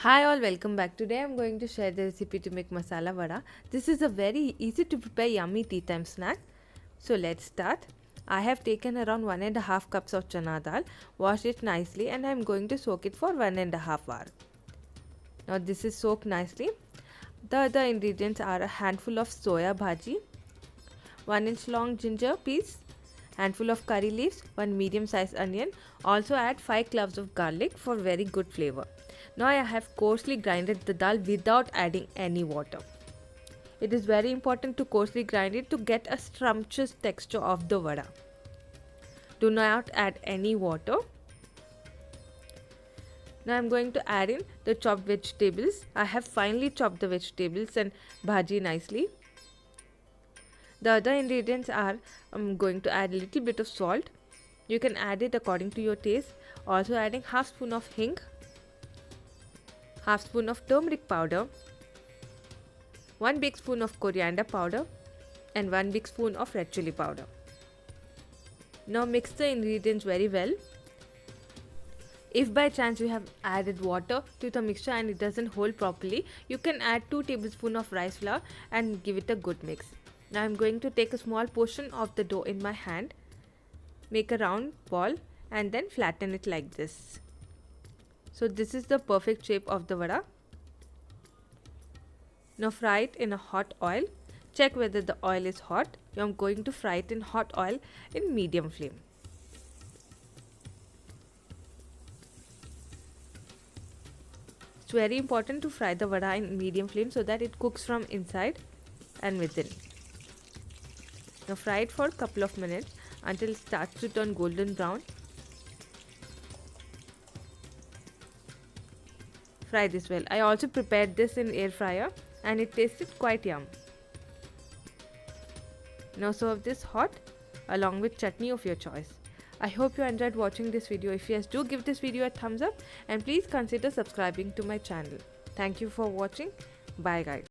Hi all, welcome back. Today I'm going to share the recipe to make masala vada. This is a very easy to prepare yummy tea time snack. So let's start. I have taken around 1.5 cups of chana dal, washed it nicely and I'm going to soak it for 1.5 hours. Now this is soaked nicely. The other ingredients are a handful of soya bhaji, 1 inch long ginger piece, handful of curry leaves, 1 medium sized onion. Also add 5 cloves of garlic for very good flavor. Now I have coarsely grinded the dal without adding any water. It is very important to coarsely grind it to get a scrumptious texture of the vada. Do not add any water. Now I am going to add in the chopped vegetables. I have finely chopped the vegetables and bhaji nicely. The other ingredients are I'm going to add a little bit of salt. You can add it according to your taste. Also adding half spoon of hing, half spoon of turmeric powder, 1 big spoon of coriander powder and 1 big spoon of red chili powder. Now mix the ingredients very well. If by chance you have added water to the mixture and it doesn't hold properly, you can add 2 tablespoons of rice flour and give it a good mix. Now I am going to take a small portion of the dough in my hand, make a round ball and then flatten it like this. So this is the perfect shape of the vada. Now fry it in a hot oil. Check whether the oil is hot. I am going to fry it in hot oil in medium flame. It's very important to fry the vada in medium flame so that it cooks from inside and within. Now fry it for a couple of minutes until it starts to turn golden brown. Fry this well. I also prepared this in air fryer and it tasted quite yum. Now serve this hot along with chutney of your choice. I hope you enjoyed watching this video. If yes, do give this video a thumbs up and please consider subscribing to my channel. Thank you for watching. Bye guys.